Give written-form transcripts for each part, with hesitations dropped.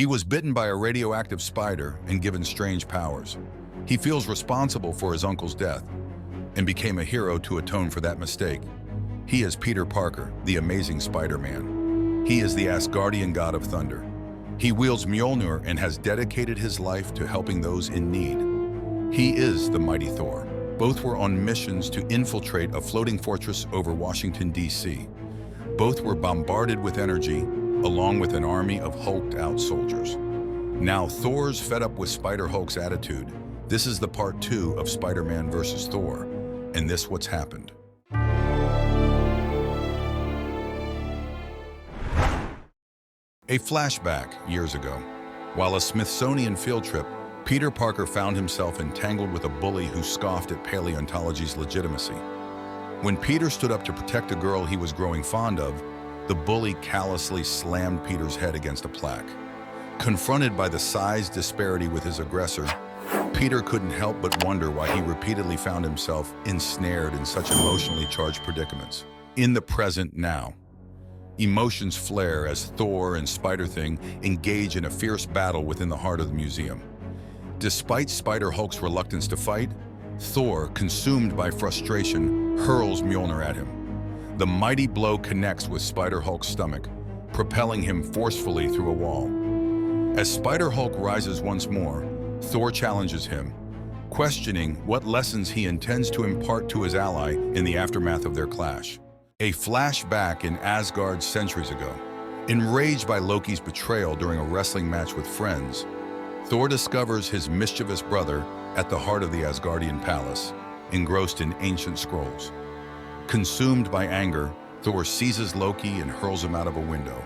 He was bitten by a radioactive spider and given strange powers. He feels responsible for his uncle's death and became a hero to atone for that mistake. He is Peter Parker, the amazing Spider-Man. He is the Asgardian god of thunder. He wields Mjolnir and has dedicated his life to helping those in need. He is the mighty Thor. Both were on missions to infiltrate a floating fortress over Washington, D.C. Both were bombarded with energy, along with an army of hulked-out soldiers. Now Thor's fed up with Spider-Hulk's attitude. This is the part 2 of Spider-Man vs. Thor, and this what's happened. A flashback years ago. While a Smithsonian field trip, Peter Parker found himself entangled with a bully who scoffed at paleontology's legitimacy. When Peter stood up to protect a girl he was growing fond of, the bully callously slammed Peter's head against a plaque. Confronted by the size disparity with his aggressor, Peter couldn't help but wonder why he repeatedly found himself ensnared in such emotionally charged predicaments. In the present now, emotions flare as Thor and Spider-Thing engage in a fierce battle within the heart of the museum. Despite Spider-Hulk's reluctance to fight, Thor, consumed by frustration, hurls Mjolnir at him. The mighty blow connects with Spider-Hulk's stomach, propelling him forcefully through a wall. As Spider-Hulk rises once more, Thor challenges him, questioning what lessons he intends to impart to his ally in the aftermath of their clash. A flashback in Asgard centuries ago. Enraged by Loki's betrayal during a wrestling match with friends, Thor discovers his mischievous brother at the heart of the Asgardian palace, engrossed in ancient scrolls. Consumed by anger, Thor seizes Loki and hurls him out of a window,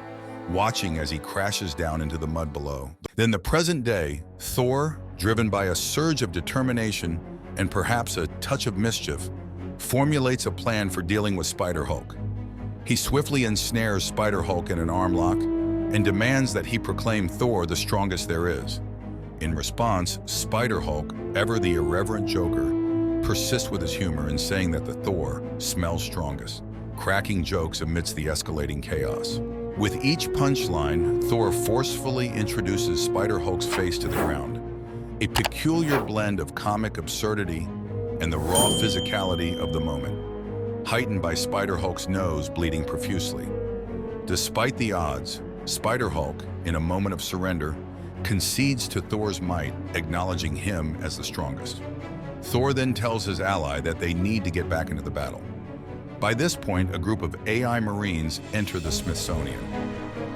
watching as he crashes down into the mud below. Then the present day, Thor, driven by a surge of determination and perhaps a touch of mischief, formulates a plan for dealing with Spider-Hulk. He swiftly ensnares Spider-Hulk in an arm lock and demands that he proclaim Thor the strongest there is. In response, Spider-Hulk, ever the irreverent joker, persists with his humor in saying that the Thor smells strongest, cracking jokes amidst the escalating chaos. With each punchline, Thor forcefully introduces Spider-Hulk's face to the ground, a peculiar blend of comic absurdity and the raw physicality of the moment, heightened by Spider-Hulk's nose bleeding profusely. Despite the odds, Spider-Hulk, in a moment of surrender, concedes to Thor's might, acknowledging him as the strongest. Thor then tells his ally that they need to get back into the battle. By this point, a group of A.I.Marines enter the Smithsonian.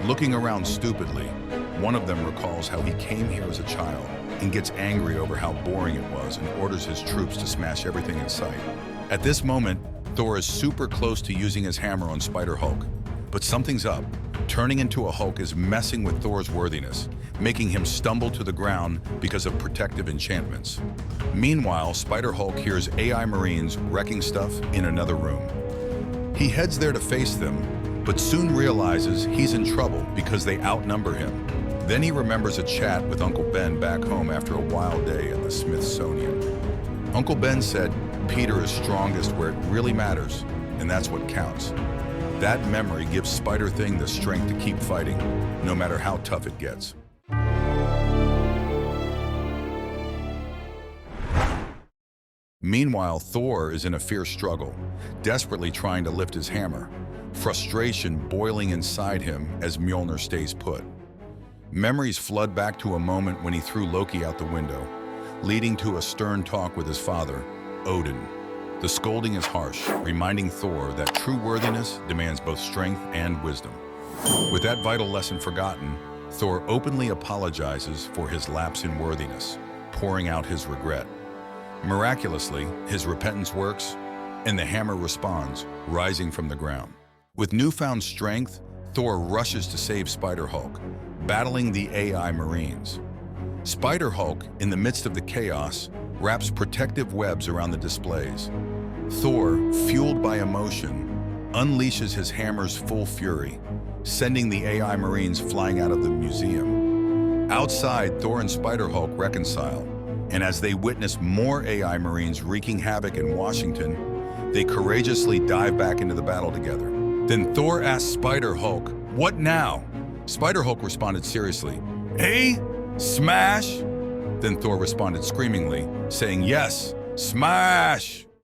Looking around stupidly, one of them recalls how he came here as a child and gets angry over how boring it was and orders his troops to smash everything in sight. At this moment, Thor is super close to using his hammer on Spider-Hulk, but something's up. Turning into a Hulk is messing with Thor's worthiness, making him stumble to the ground because of protective enchantments. Meanwhile, Spider-Hulk hears A.I.Marines wrecking stuff in another room. He heads there to face them, but soon realizes he's in trouble because they outnumber him. Then he remembers a chat with Uncle Ben back home after a wild day at the Smithsonian. Uncle Ben said, "Peter is strongest where it really matters, and that's what counts." That memory gives Spider-Thing the strength to keep fighting, no matter how tough it gets. Meanwhile, Thor is in a fierce struggle, desperately trying to lift his hammer, frustration boiling inside him as Mjolnir stays put. Memories flood back to a moment when he threw Loki out the window, leading to a stern talk with his father, Odin. The scolding is harsh, reminding Thor that true worthiness demands both strength and wisdom. With that vital lesson forgotten, Thor openly apologizes for his lapse in worthiness, pouring out his regret. Miraculously, his repentance works, and the hammer responds, rising from the ground. With newfound strength, Thor rushes to save Spider-Hulk, battling the A.I.Marines. Spider-Hulk, in the midst of the chaos, wraps protective webs around the displays. Thor, fueled by emotion, unleashes his hammer's full fury, sending the A.I.Marines flying out of the museum. Outside, Thor and Spider-Hulk reconcile, and as they witness more A.I.Marines wreaking havoc in Washington, they courageously dive back into the battle together. Then Thor asks Spider-Hulk, "What now?" Spider-Hulk responded seriously, "Eh? Smash?" Then Thor responded screamingly, saying, "Yes, smash!"